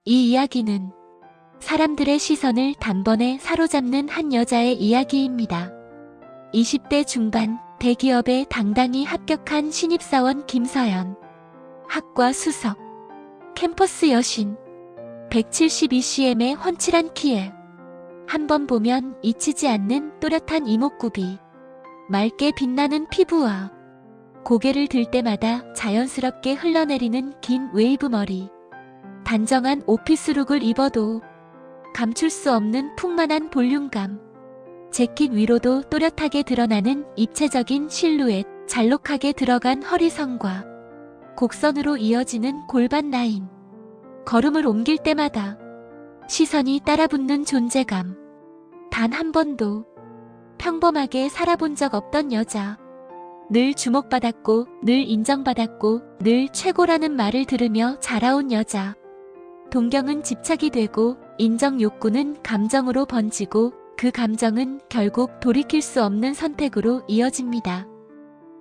이 이야기는 사람들의 시선을 단번에 사로잡는 한 여자의 이야기입니다. 20대 중반 대기업에 당당히 합격한 신입사원 김서연. 학과 수석. 캠퍼스 여신. 172cm의 훤칠한 키에 한 번 보면 잊히지 않는 또렷한 이목구비. 맑게 빛나는 피부와 고개를 들 때마다 자연스럽게 흘러내리는 긴 웨이브 머리. 단정한 오피스룩을 입어도 감출 수 없는 풍만한 볼륨감. 재킷 위로도 또렷하게 드러나는 입체적인 실루엣. 잘록하게 들어간 허리선과 곡선으로 이어지는 골반 라인. 걸음을 옮길 때마다 시선이 따라붙는 존재감. 단 한 번도 평범하게 살아본 적 없던 여자. 늘 주목받았고, 늘 인정받았고, 늘 최고라는 말을 들으며 자라온 여자. 동경은 집착이 되고, 인정 욕구는 감정으로 번지고, 그 감정은 결국 돌이킬 수 없는 선택으로 이어집니다.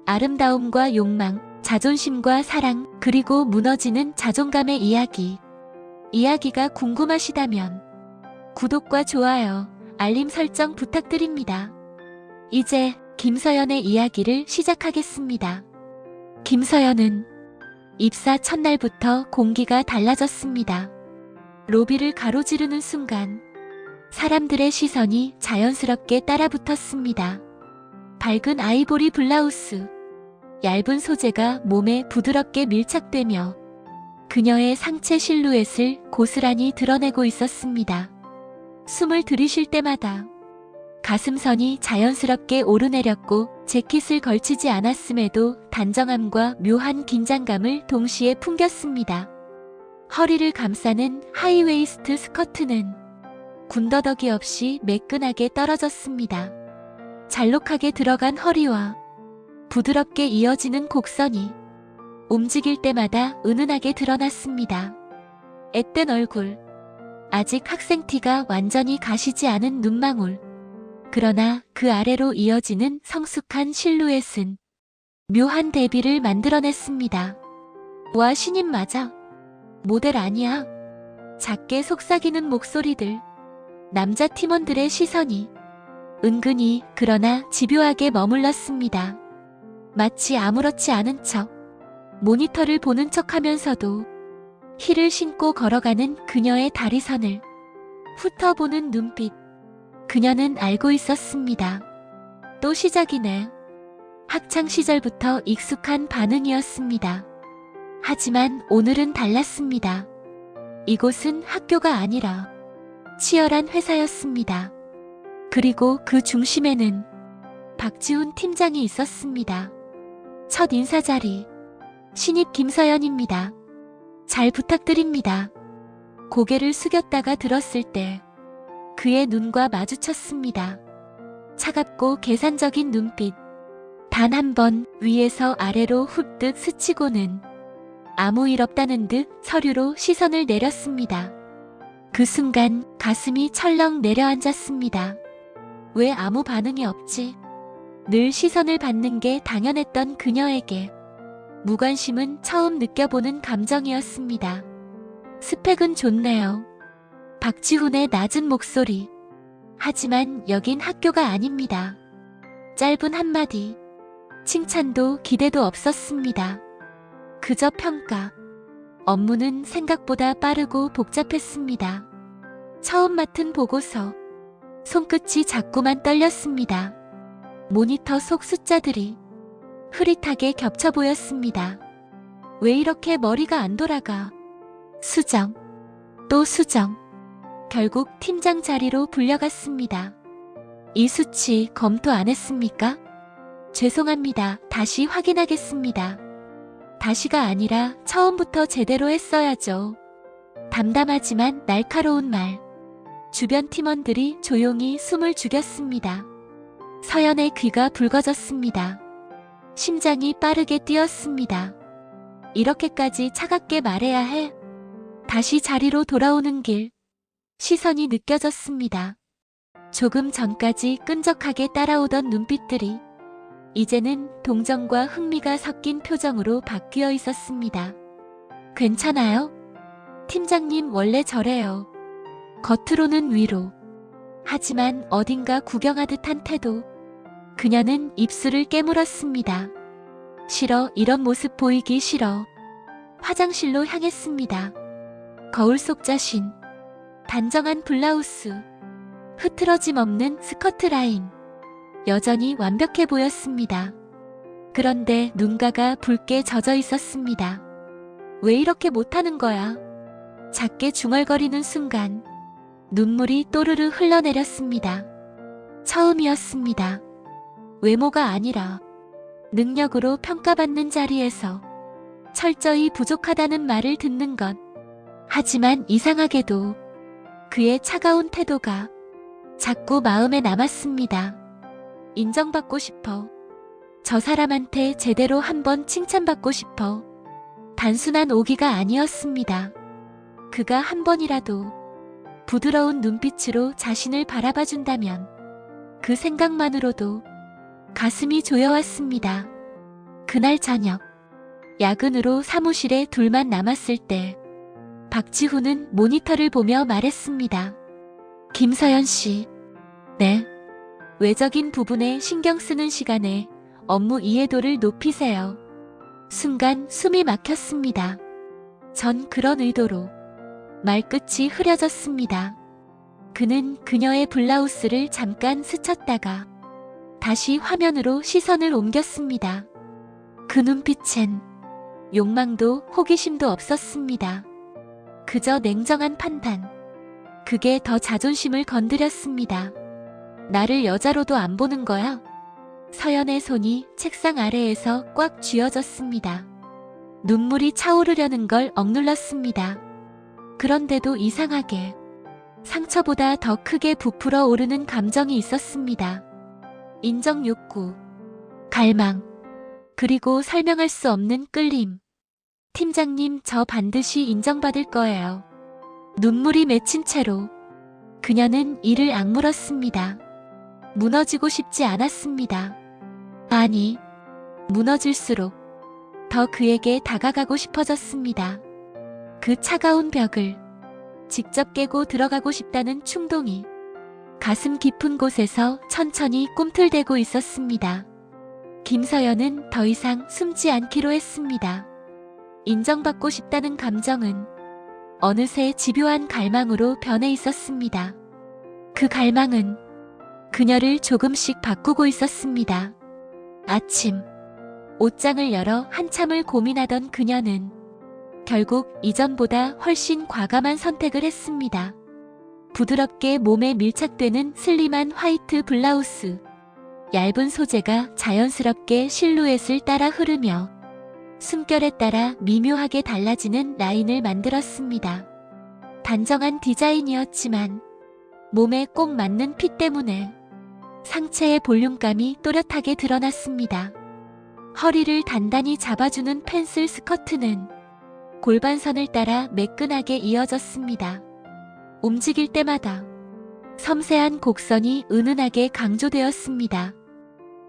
아름다움과 욕망, 자존심과 사랑, 그리고 무너지는 자존감의 이야기. 이야기가 궁금하시다면 구독과 좋아요, 알림 설정 부탁드립니다. 이제 김서연의 이야기를 시작하겠습니다. 김서연은 입사 첫날부터 공기가 달라졌습니다. 로비를 가로지르는 순간 사람들의 시선이 자연스럽게 따라붙었습니다. 밝은 아이보리 블라우스, 얇은 소재가 몸에 부드럽게 밀착되며 그녀의 상체 실루엣을 고스란히 드러내고 있었습니다. 숨을 들이쉴 때마다 가슴선이 자연스럽게 오르내렸고 재킷을 걸치지 않았음에도 단정함과 묘한 긴장감을 동시에 풍겼습니다. 허리를 감싸는 하이웨이스트 스커트는 군더더기 없이 매끈하게 떨어졌습니다. 잘록하게 들어간 허리와 부드럽게 이어지는 곡선이 움직일 때마다 은은하게 드러났습니다. 앳된 얼굴, 아직 학생 티가 완전히 가시지 않은 눈망울. 그러나 그 아래로 이어지는 성숙한 실루엣은 묘한 대비를 만들어냈습니다. 와, 신인 맞아. 모델 아니야. 작게 속삭이는 목소리들. 남자 팀원들의 시선이 은근히 그러나 집요하게 머물렀습니다. 마치 아무렇지 않은 척, 모니터를 보는 척하면서도 힐을 신고 걸어가는 그녀의 다리선을 훑어보는 눈빛. 그녀는 알고 있었습니다. 또 시작이네. 학창 시절부터 익숙한 반응이었습니다. 하지만 오늘은 달랐습니다. 이곳은 학교가 아니라 치열한 회사였습니다. 그리고 그 중심에는 박지훈 팀장이 있었습니다. 첫 인사 자리. 신입 김서연입니다. 잘 부탁드립니다. 고개를 숙였다가 들었을 때 그의 눈과 마주쳤습니다. 차갑고 계산적인 눈빛. 단 한 번 위에서 아래로 훑듯 스치고는 아무 일 없다는 듯 서류로 시선을 내렸습니다. 그 순간 가슴이 철렁 내려앉았습니다. 왜 아무 반응이 없지? 늘 시선을 받는 게 당연했던 그녀에게 무관심은 처음 느껴보는 감정이었습니다. 스펙은 좋네요. 박지훈의 낮은 목소리. 하지만 여긴 학교가 아닙니다. 짧은 한마디. 칭찬도 기대도 없었습니다. 그저 평가. 업무는 생각보다 빠르고 복잡했습니다. 처음 맡은 보고서. 손끝이 자꾸만 떨렸습니다. 모니터 속 숫자들이 흐릿하게 겹쳐 보였습니다. 왜 이렇게 머리가 안 돌아가? 수정. 또 수정. 결국 팀장 자리로 불려갔습니다. 이 수치 검토 안 했습니까? 죄송합니다. 다시 확인하겠습니다. 다시가 아니라 처음부터 제대로 했어야죠. 담담하지만 날카로운 말. 주변 팀원들이 조용히 숨을 죽였습니다. 서연의 귀가 붉어졌습니다. 심장이 빠르게 뛰었습니다. 이렇게까지 차갑게 말해야 해? 다시 자리로 돌아오는 길. 시선이 느껴졌습니다. 조금 전까지 끈적하게 따라오던 눈빛들이 이제는 동정과 흥미가 섞인 표정으로 바뀌어 있었습니다. 괜찮아요? 팀장님 원래 저래요. 겉으로는 위로. 하지만 어딘가 구경하듯 한 태도. 그녀는 입술을 깨물었습니다. 싫어, 이런 모습 보이기 싫어. 화장실로 향했습니다. 거울 속 자신. 단정한 블라우스. 흐트러짐 없는 스커트 라인. 여전히 완벽해 보였습니다. 그런데 눈가가 붉게 젖어 있었습니다. 왜 이렇게 못하는 거야? 작게 중얼거리는 순간 눈물이 또르르 흘러내렸습니다. 처음이었습니다. 외모가 아니라 능력으로 평가받는 자리에서 철저히 부족하다는 말을 듣는 것. 하지만 이상하게도 그의 차가운 태도가 자꾸 마음에 남았습니다. 인정받고 싶어. 저 사람한테 제대로 한번 칭찬받고 싶어. 단순한 오기가 아니었습니다. 그가 한 번이라도 부드러운 눈빛으로 자신을 바라봐준다면 그 생각만으로도 가슴이 조여왔습니다. 그날 저녁, 야근으로 사무실에 둘만 남았을 때 박지훈은 모니터를 보며 말했습니다. 김서연 씨. 네. 외적인 부분에 신경 쓰는 시간에 업무 이해도를 높이세요. 순간 숨이 막혔습니다. 전 그런 의도로. 말끝이 흐려졌습니다. 그는 그녀의 블라우스를 잠깐 스쳤다가 다시 화면으로 시선을 옮겼습니다. 그 눈빛엔 욕망도 호기심도 없었습니다. 그저 냉정한 판단. 그게 더 자존심을 건드렸습니다. 나를 여자로도 안 보는 거야? 서연의 손이 책상 아래에서 꽉 쥐어졌습니다. 눈물이 차오르려는 걸 억눌렀습니다. 그런데도 이상하게 상처보다 더 크게 부풀어 오르는 감정이 있었습니다. 인정 욕구, 갈망, 그리고 설명할 수 없는 끌림. 팀장님, 저 반드시 인정받을 거예요. 눈물이 맺힌 채로 그녀는 이를 악물었습니다. 무너지고 싶지 않았습니다. 아니, 무너질수록 더 그에게 다가가고 싶어졌습니다. 그 차가운 벽을 직접 깨고 들어가고 싶다는 충동이 가슴 깊은 곳에서 천천히 꿈틀대고 있었습니다. 김서연은 더 이상 숨지 않기로 했습니다. 인정받고 싶다는 감정은 어느새 집요한 갈망으로 변해 있었습니다. 그 갈망은 그녀를 조금씩 바꾸고 있었습니다. 아침, 옷장을 열어 한참을 고민하던 그녀는 결국 이전보다 훨씬 과감한 선택을 했습니다. 부드럽게 몸에 밀착되는 슬림한 화이트 블라우스. 얇은 소재가 자연스럽게 실루엣을 따라 흐르며 숨결에 따라 미묘하게 달라지는 라인을 만들었습니다. 단정한 디자인이었지만 몸에 꼭 맞는 핏 때문에 상체의 볼륨감이 또렷하게 드러났습니다. 허리를 단단히 잡아주는 펜슬 스커트는 골반선을 따라 매끈하게 이어졌습니다. 움직일 때마다 섬세한 곡선이 은은하게 강조되었습니다.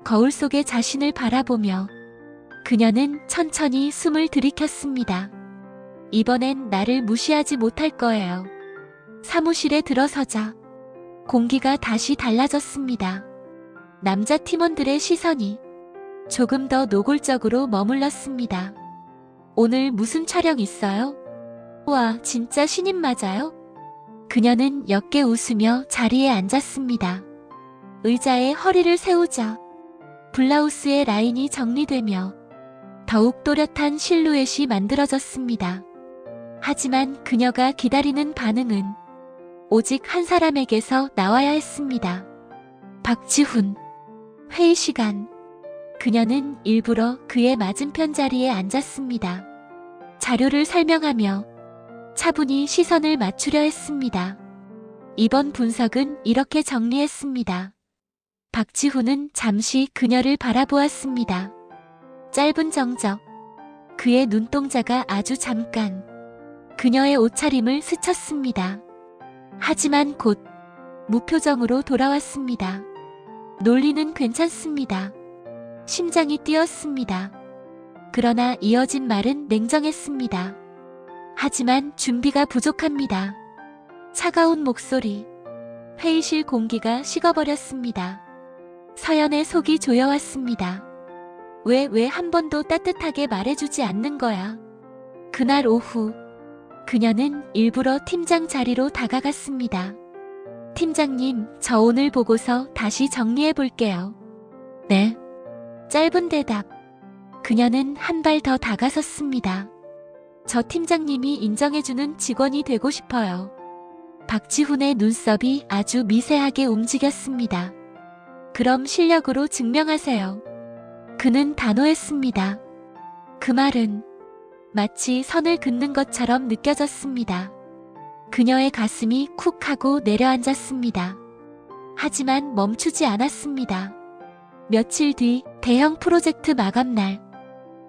거울 속의 자신을 바라보며 그녀는 천천히 숨을 들이켰습니다. 이번엔 나를 무시하지 못할 거예요. 사무실에 들어서자 공기가 다시 달라졌습니다. 남자 팀원들의 시선이 조금 더 노골적으로 머물렀습니다. 오늘 무슨 촬영 있어요? 와, 진짜 신인 맞아요? 그녀는 옅게 웃으며 자리에 앉았습니다. 의자에 허리를 세우자 블라우스의 라인이 정리되며 더욱 또렷한 실루엣이 만들어졌습니다. 하지만 그녀가 기다리는 반응은 오직 한 사람에게서 나와야 했습니다. 박지훈. 회의 시간. 그녀는 일부러 그의 맞은편 자리에 앉았습니다. 자료를 설명하며 차분히 시선을 맞추려 했습니다. 이번 분석은 이렇게 정리했습니다. 박지훈은 잠시 그녀를 바라보았습니다. 짧은 정적. 그의 눈동자가 아주 잠깐 그녀의 옷차림을 스쳤습니다. 하지만 곧 무표정으로 돌아왔습니다. 논리는 괜찮습니다. 심장이 뛰었습니다. 그러나 이어진 말은 냉정했습니다. 하지만 준비가 부족합니다. 차가운 목소리. 회의실 공기가 식어버렸습니다. 서연의 속이 조여왔습니다. 왜 한 번도 따뜻하게 말해주지 않는 거야? 그날 오후, 그녀는 일부러 팀장 자리로 다가갔습니다. 팀장님, 저 오늘 보고서 다시 정리해 볼게요. 네. 짧은 대답. 그녀는 한 발 더 다가섰습니다. 저 팀장님이 인정해주는 직원이 되고 싶어요. 박지훈의 눈썹이 아주 미세하게 움직였습니다. 그럼 실력으로 증명하세요. 그는 단호했습니다. 그 말은 마치 선을 긋는 것처럼 느껴졌습니다. 그녀의 가슴이 쿡 하고 내려앉았습니다. 하지만 멈추지 않았습니다. 며칠 뒤 대형 프로젝트 마감날.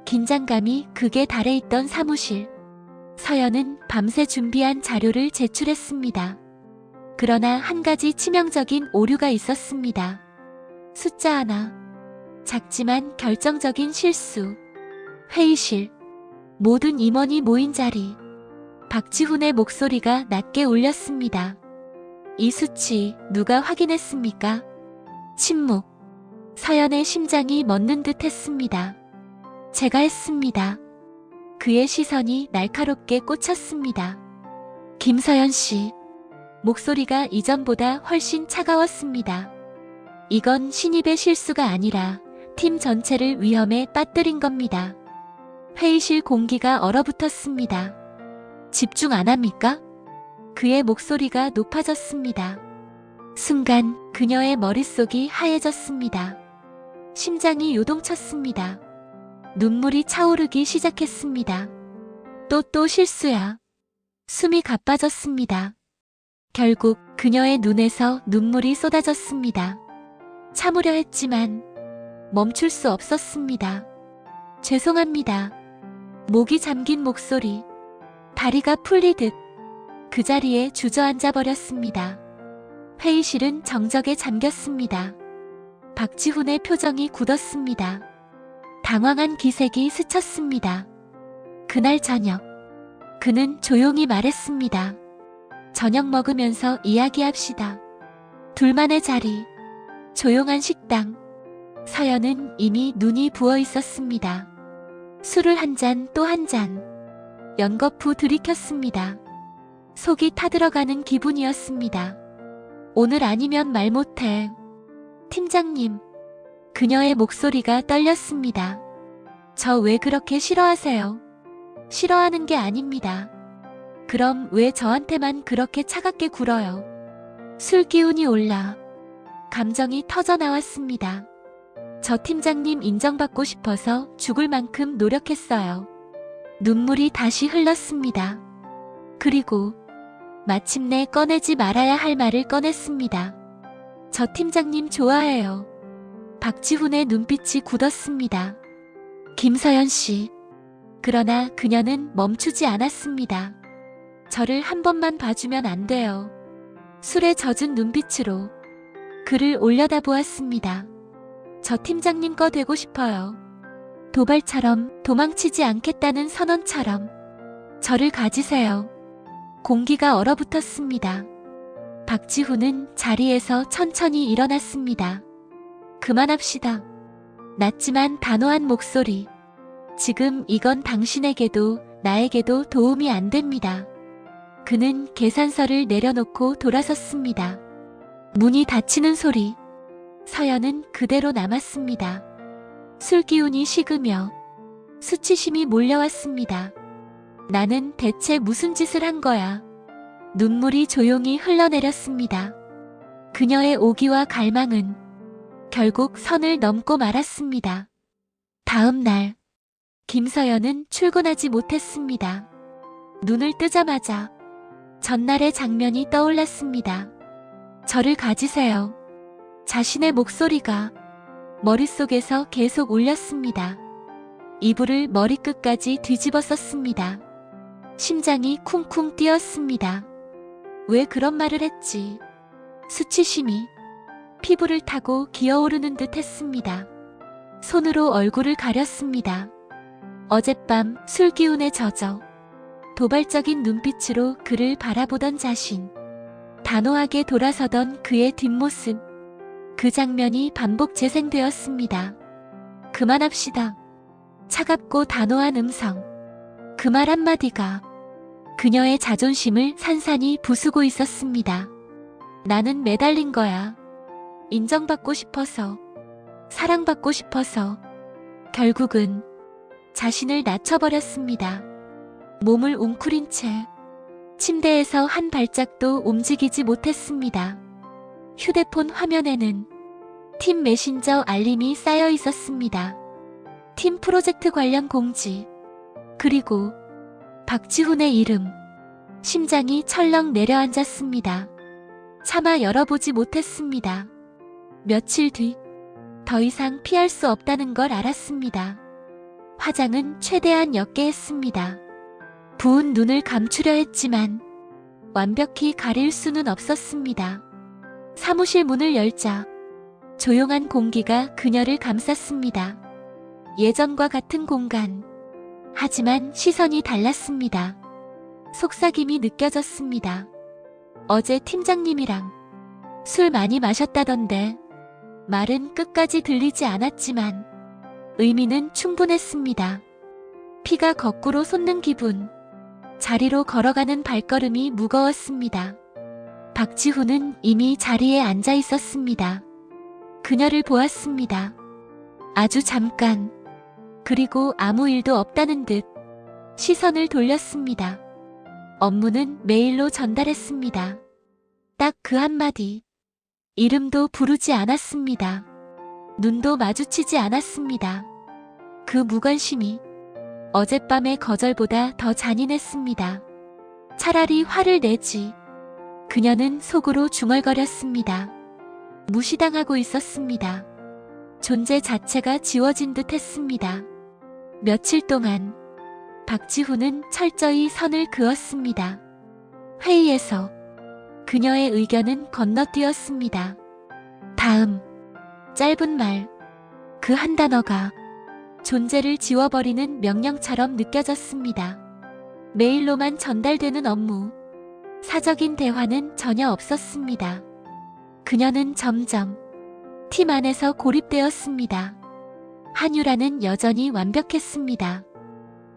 긴장감이 극에 달해 있던 사무실. 서연은 밤새 준비한 자료를 제출했습니다. 그러나 한 가지 치명적인 오류가 있었습니다. 숫자 하나. 작지만 결정적인 실수. 회의실. 모든 임원이 모인 자리. 박지훈의 목소리가 낮게 울렸습니다. 이 수치 누가 확인했습니까? 침묵. 서연의 심장이 멎는 듯 했습니다. 제가 했습니다. 그의 시선이 날카롭게 꽂혔습니다. 김서연 씨. 목소리가 이전보다 훨씬 차가웠습니다. 이건 신입의 실수가 아니라 팀 전체를 위험에 빠뜨린 겁니다. 회의실 공기가 얼어붙었습니다. 집중 안 합니까? 그의 목소리가 높아졌습니다. 순간 그녀의 머릿속이 하얘졌습니다. 심장이 요동쳤습니다. 눈물이 차오르기 시작했습니다. 또 실수야. 숨이 가빠졌습니다. 결국 그녀의 눈에서 눈물이 쏟아졌습니다. 참으려 했지만 멈출 수 없었습니다. 죄송합니다. 목이 잠긴 목소리. 다리가 풀리듯 그 자리에 주저앉아 버렸습니다. 회의실은 정적에 잠겼습니다. 박지훈의 표정이 굳었습니다. 당황한 기색이 스쳤습니다. 그날 저녁, 그는 조용히 말했습니다. 저녁 먹으면서 이야기합시다. 둘만의 자리, 조용한 식당. 서연은 이미 눈이 부어 있었습니다. 술을 한 잔 또 한 잔. 연거푸 들이켰습니다. 속이 타들어가는 기분이었습니다. 오늘 아니면 말 못해. 팀장님. 그녀의 목소리가 떨렸습니다. 저 왜 그렇게 싫어하세요? 싫어하는 게 아닙니다. 그럼 왜 저한테만 그렇게 차갑게 굴어요? 술 기운이 올라 감정이 터져 나왔습니다. 저 팀장님 인정받고 싶어서 죽을 만큼 노력했어요. 눈물이 다시 흘렀습니다. 그리고 마침내 꺼내지 말아야 할 말을 꺼냈습니다. 저 팀장님 좋아해요. 박지훈의 눈빛이 굳었습니다. 김서연 씨. 그러나 그녀는 멈추지 않았습니다. 저를 한 번만 봐주면 안 돼요. 술에 젖은 눈빛으로 그를 올려다보았습니다. 저 팀장님 거 되고 싶어요. 도발처럼 도망치지 않겠다는 선언처럼 저를 가지세요. 공기가 얼어붙었습니다. 박지훈은 자리에서 천천히 일어났습니다. 그만합시다. 낮지만 단호한 목소리. 지금 이건 당신에게도 나에게도 도움이 안 됩니다. 그는 계산서를 내려놓고 돌아섰습니다. 문이 닫히는 소리. 서연은 그대로 남았습니다. 술 기운이 식으며 수치심이 몰려왔습니다. 나는 대체 무슨 짓을 한 거야? 눈물이 조용히 흘러내렸습니다. 그녀의 오기와 갈망은 결국 선을 넘고 말았습니다. 다음 날, 김서연은 출근하지 못했습니다. 눈을 뜨자마자 전날의 장면이 떠올랐습니다. 저를 가지세요. 자신의 목소리가 머릿속에서 계속 울렸습니다. 이불을 머리끝까지 뒤집어 썼습니다. 심장이 쿵쿵 뛰었습니다. 왜 그런 말을 했지? 수치심이 피부를 타고 기어오르는 듯 했습니다. 손으로 얼굴을 가렸습니다. 어젯밤 술 기운에 젖어 도발적인 눈빛으로 그를 바라보던 자신. 단호하게 돌아서던 그의 뒷모습. 그 장면이 반복 재생되었습니다. 그만합시다. 차갑고 단호한 음성. 그 말 한마디가 그녀의 자존심을 산산이 부수고 있었습니다. 나는 매달린 거야. 인정받고 싶어서, 사랑받고 싶어서. 결국은 자신을 낮춰버렸습니다. 몸을 웅크린 채 침대에서 한 발짝도 움직이지 못했습니다. 휴대폰 화면에는 팀 메신저 알림이 쌓여 있었습니다. 팀 프로젝트 관련 공지, 그리고 박지훈의 이름. 심장이 철렁 내려앉았습니다. 차마 열어보지 못했습니다. 며칠 뒤, 더 이상 피할 수 없다는 걸 알았습니다. 화장은 최대한 옅게 했습니다. 부은 눈을 감추려 했지만 완벽히 가릴 수는 없었습니다. 사무실 문을 열자 조용한 공기가 그녀를 감쌌습니다. 예전과 같은 공간. 하지만 시선이 달랐습니다. 속삭임이 느껴졌습니다. 어제 팀장님이랑 술 많이 마셨다던데. 말은 끝까지 들리지 않았지만 의미는 충분했습니다. 피가 거꾸로 솟는 기분. 자리로 걸어가는 발걸음이 무거웠습니다. 박지훈은 이미 자리에 앉아 있었습니다. 그녀를 보았습니다. 아주 잠깐. 그리고 아무 일도 없다는 듯 시선을 돌렸습니다. 업무는 메일로 전달했습니다. 딱 그 한마디. 이름도 부르지 않았습니다. 눈도 마주치지 않았습니다. 그 무관심이 어젯밤의 거절보다 더 잔인했습니다. 차라리 화를 내지. 그녀는 속으로 중얼거렸습니다. 무시당하고 있었습니다. 존재 자체가 지워진 듯 했습니다. 며칠 동안 박지훈은 철저히 선을 그었습니다. 회의에서 그녀의 의견은 건너뛰었습니다. 다음. 짧은 말. 그 한 단어가 존재를 지워버리는 명령처럼 느껴졌습니다. 메일로만 전달되는 업무. 사적인 대화는 전혀 없었습니다. 그녀는 점점 팀 안에서 고립되었습니다. 한유라는 여전히 완벽했습니다.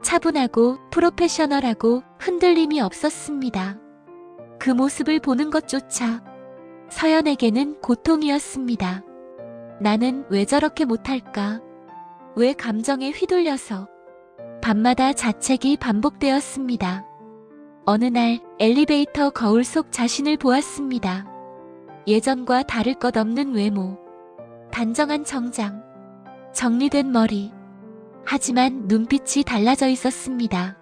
차분하고 프로페셔널하고 흔들림이 없었습니다. 그 모습을 보는 것조차 서연에게는 고통이었습니다. 나는 왜 저렇게 못할까? 왜 감정에 휘둘려서? 밤마다 자책이 반복되었습니다. 어느 날 엘리베이터 거울 속 자신을 보았습니다. 예전과 다를 것 없는 외모, 단정한 정장, 정리된 머리. 하지만 눈빛이 달라져 있었습니다.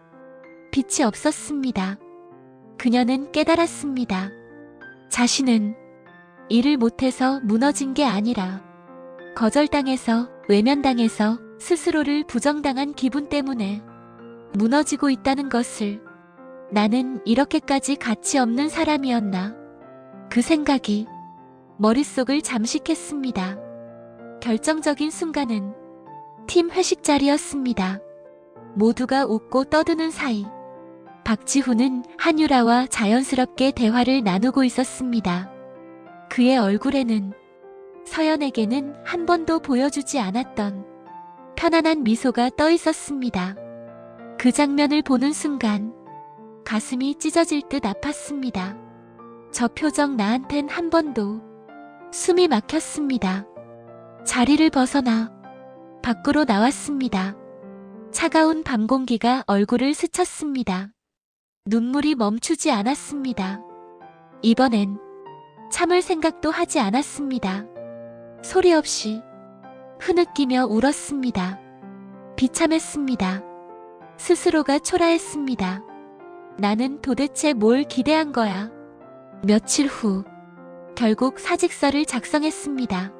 빛이 없었습니다. 그녀는 깨달았습니다. 자신은 일을 못해서 무너진 게 아니라 거절당해서, 외면당해서 스스로를 부정당한 기분 때문에 무너지고 있다는 것을. 나는 이렇게까지 가치 없는 사람이었나? 그 생각이 머릿속을 잠식했습니다. 결정적인 순간은 팀 회식 자리였습니다. 모두가 웃고 떠드는 사이 박지훈은 한유라와 자연스럽게 대화를 나누고 있었습니다. 그의 얼굴에는 서연에게는 한 번도 보여주지 않았던 편안한 미소가 떠 있었습니다. 그 장면을 보는 순간 가슴이 찢어질 듯 아팠습니다. 저 표정 나한텐 한 번도. 숨이 막혔습니다. 자리를 벗어나 밖으로 나왔습니다. 차가운 밤 공기가 얼굴을 스쳤습니다. 눈물이 멈추지 않았습니다. 이번엔 참을 생각도 하지 않았습니다. 소리 없이 흐느끼며 울었습니다. 비참했습니다. 스스로가 초라했습니다. 나는 도대체 뭘 기대한 거야? 며칠 후 결국 사직서를 작성했습니다.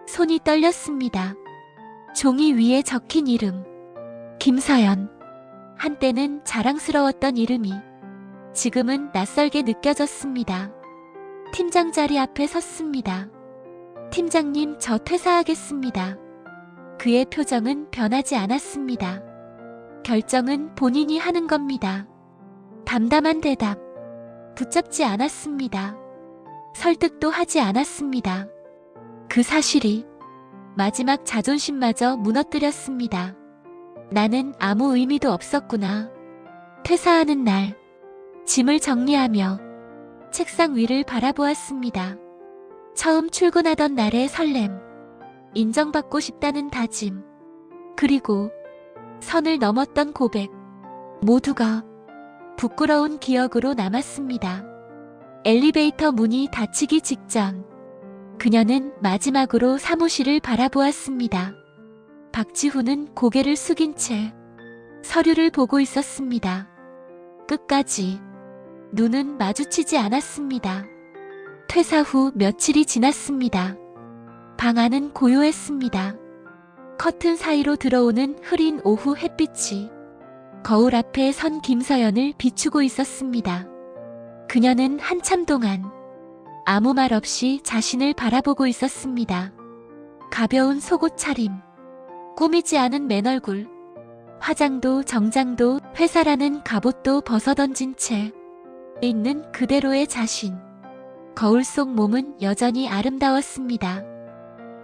손이 떨렸습니다. 종이 위에 적힌 이름. 김서연. 한때는 자랑스러웠던 이름이 지금은 낯설게 느껴졌습니다. 팀장 자리 앞에 섰습니다. 팀장님, 저 퇴사하겠습니다. 그의 표정은 변하지 않았습니다. 결정은 본인이 하는 겁니다. 담담한 대답. 붙잡지 않았습니다. 설득도 하지 않았습니다. 그 사실이 마지막 자존심마저 무너뜨렸습니다. 나는 아무 의미도 없었구나. 퇴사하는 날, 짐을 정리하며 책상 위를 바라보았습니다. 처음 출근하던 날의 설렘, 인정받고 싶다는 다짐, 그리고 선을 넘었던 고백, 모두가 부끄러운 기억으로 남았습니다. 엘리베이터 문이 닫히기 직전, 그녀는 마지막으로 사무실을 바라보았습니다. 박지훈은 고개를 숙인 채 서류를 보고 있었습니다. 끝까지 눈은 마주치지 않았습니다. 퇴사 후 며칠이 지났습니다. 방 안은 고요했습니다. 커튼 사이로 들어오는 흐린 오후 햇빛이 거울 앞에 선 김서연을 비추고 있었습니다. 그녀는 한참 동안 아무 말 없이 자신을 바라보고 있었습니다. 가벼운 속옷 차림, 꾸미지 않은 맨얼굴, 화장도 정장도 회사라는 갑옷도 벗어던진 채 있는 그대로의 자신. 거울 속 몸은 여전히 아름다웠습니다.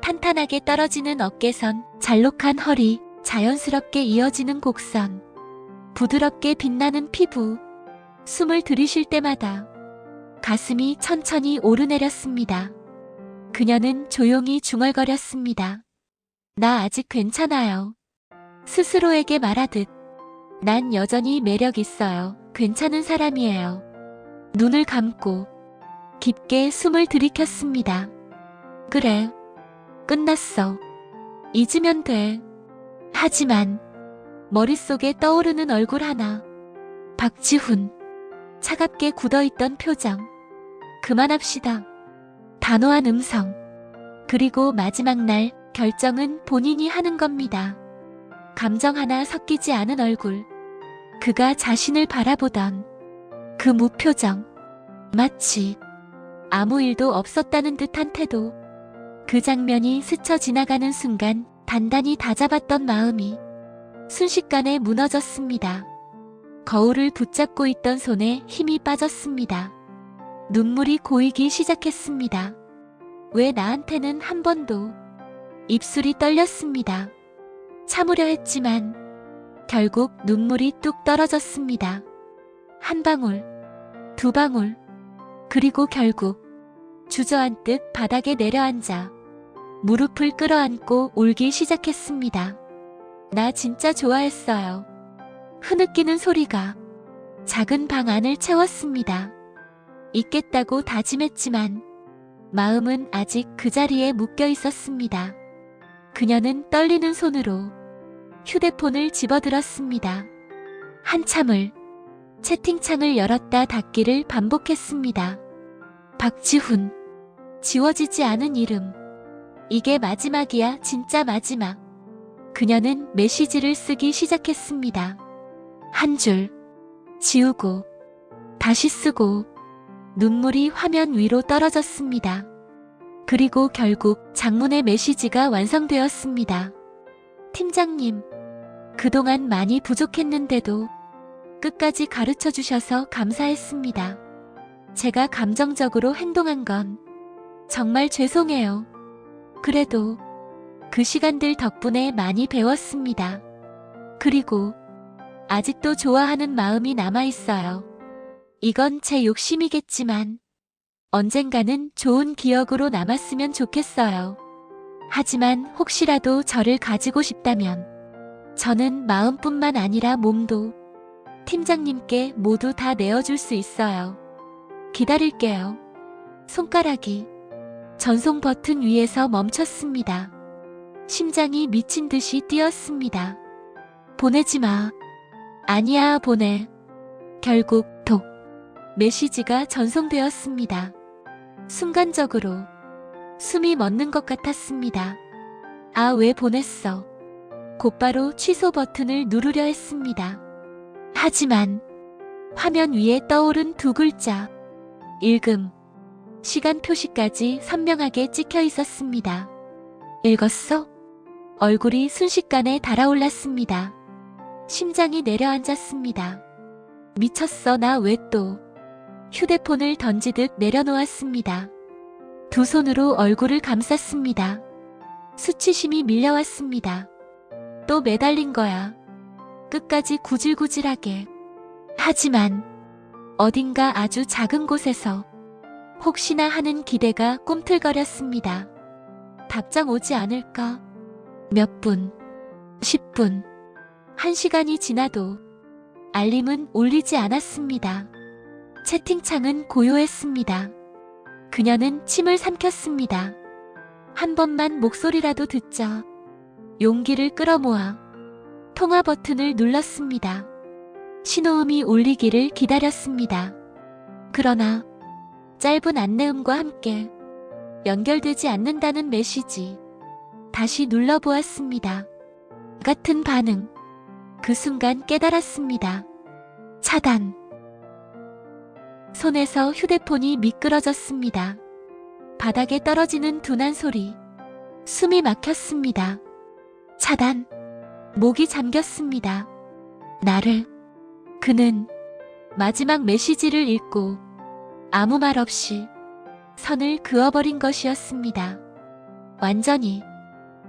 탄탄하게 떨어지는 어깨선, 잘록한 허리, 자연스럽게 이어지는 곡선, 부드럽게 빛나는 피부. 숨을 들이쉴 때마다 가슴이 천천히 오르내렸습니다. 그녀는 조용히 중얼거렸습니다. 나 아직 괜찮아요. 스스로에게 말하듯 난 여전히 매력 있어요. 괜찮은 사람이에요. 눈을 감고 깊게 숨을 들이켰습니다. 그래, 끝났어. 잊으면 돼. 하지만 머릿속에 떠오르는 얼굴 하나. 박지훈. 차갑게 굳어있던 표정. 그만합시다. 단호한 음성. 그리고 마지막 날 결정은 본인이 하는 겁니다. 감정 하나 섞이지 않은 얼굴. 그가 자신을 바라보던 그 무표정. 마치 아무 일도 없었다는 듯한 태도. 그 장면이 스쳐 지나가는 순간 단단히 다잡았던 마음이 순식간에 무너졌습니다. 거울을 붙잡고 있던 손에 힘이 빠졌습니다. 눈물이 고이기 시작했습니다. 왜 나한테는 한 번도. 입술이 떨렸습니다. 참으려 했지만 결국 눈물이 뚝 떨어졌습니다. 한 방울, 두 방울, 그리고 결국 주저앉듯 바닥에 내려앉아 무릎을 끌어안고 울기 시작했습니다. 나 진짜 좋아했어요. 흐느끼는 소리가 작은 방 안을 채웠습니다. 잊겠다고 다짐했지만 마음은 아직 그 자리에 묶여 있었습니다. 그녀는 떨리는 손으로 휴대폰을 집어들었습니다. 한참을 채팅창을 열었다 닫기를 반복했습니다. 박지훈. 지워지지 않은 이름. 이게 마지막이야, 진짜 마지막. 그녀는 메시지를 쓰기 시작했습니다. 한 줄, 지우고, 다시 쓰고, 눈물이 화면 위로 떨어졌습니다. 그리고 결국 장문의 메시지가 완성되었습니다. 팀장님, 그동안 많이 부족했는데도 끝까지 가르쳐 주셔서 감사했습니다. 제가 감정적으로 행동한 건 정말 죄송해요. 그래도 그 시간들 덕분에 많이 배웠습니다. 그리고 아직도 좋아하는 마음이 남아있어요. 이건 제 욕심이겠지만 언젠가는 좋은 기억으로 남았으면 좋겠어요. 하지만 혹시라도 저를 가지고 싶다면 저는 마음뿐만 아니라 몸도 팀장님께 모두 다 내어줄 수 있어요. 기다릴게요. 손가락이 전송 버튼 위에서 멈췄습니다. 심장이 미친 듯이 뛰었습니다. 보내지 마. 아니야, 보내. 결국 톡. 메시지가 전송되었습니다. 순간적으로 숨이 멎는 것 같았습니다. 아, 왜 보냈어? 곧바로 취소 버튼을 누르려 했습니다. 하지만 화면 위에 떠오른 두 글자. 읽음. 시간 표시까지 선명하게 찍혀 있었습니다. 읽었어? 얼굴이 순식간에 달아올랐습니다. 심장이 내려앉았습니다. 미쳤어 나 왜 또. 휴대폰을 던지듯 내려놓았습니다. 두 손으로 얼굴을 감쌌습니다. 수치심이 밀려왔습니다. 또 매달린 거야. 끝까지 구질구질하게. 하지만 어딘가 아주 작은 곳에서 혹시나 하는 기대가 꿈틀거렸습니다. 답장 오지 않을까? 몇 분, 10분, 1시간이 지나도 알림은 울리지 않았습니다. 채팅창은 고요했습니다. 그녀는 침을 삼켰습니다. 한 번만 목소리라도 듣자. 용기를 끌어모아 통화 버튼을 눌렀습니다. 신호음이 울리기를 기다렸습니다. 그러나 짧은 안내음과 함께 연결되지 않는다는 메시지. 다시 눌러보았습니다. 같은 반응. 그 순간 깨달았습니다. 차단. 손에서 휴대폰이 미끄러졌습니다. 바닥에 떨어지는 둔한 소리. 숨이 막혔습니다. 차단. 목이 잠겼습니다. 나를. 그는 마지막 메시지를 읽고 아무 말 없이 선을 그어버린 것이었습니다. 완전히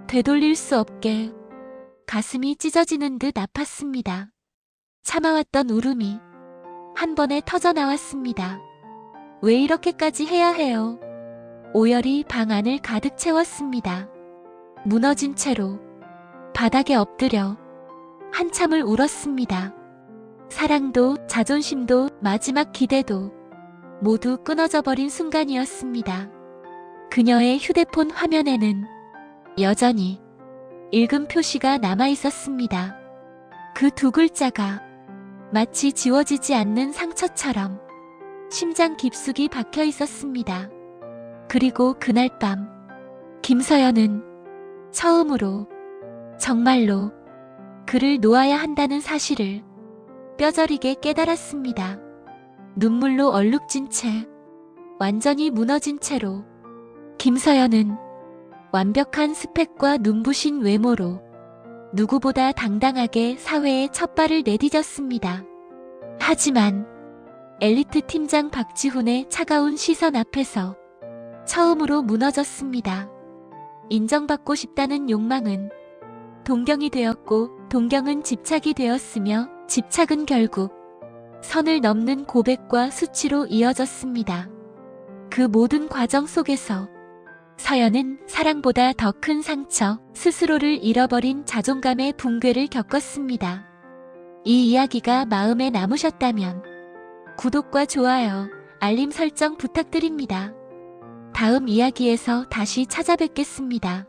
되돌릴 수 없게 가슴이 찢어지는 듯 아팠습니다. 참아왔던 울음이 한 번에 터져나왔습니다. 왜 이렇게까지 해야 해요? 오열이 방 안을 가득 채웠습니다. 무너진 채로 바닥에 엎드려 한참을 울었습니다. 사랑도 자존심도 마지막 기대도 모두 끊어져 버린 순간이었습니다. 그녀의 휴대폰 화면에는 여전히 읽음 표시가 남아 있었습니다. 그 두 글자가 마치 지워지지 않는 상처처럼 심장 깊숙이 박혀 있었습니다. 그리고 그날 밤 김서연은 처음으로 정말로 그를 놓아야 한다는 사실을 뼈저리게 깨달았습니다. 눈물로 얼룩진 채 완전히 무너진 채로 김서연은 완벽한 스펙과 눈부신 외모로 누구보다 당당하게 사회에 첫 발을 내디뎠습니다. 하지만 엘리트 팀장 박지훈의 차가운 시선 앞에서 처음으로 무너졌습니다. 인정받고 싶다는 욕망은 동경이 되었고 동경은 집착이 되었으며 집착은 결국 선을 넘는 고백과 수치로 이어졌습니다. 그 모든 과정 속에서 서연은 사랑보다 더 큰 상처, 스스로를 잃어버린 자존감의 붕괴를 겪었습니다. 이 이야기가 마음에 남으셨다면 구독과 좋아요, 알림 설정 부탁드립니다. 다음 이야기에서 다시 찾아뵙겠습니다.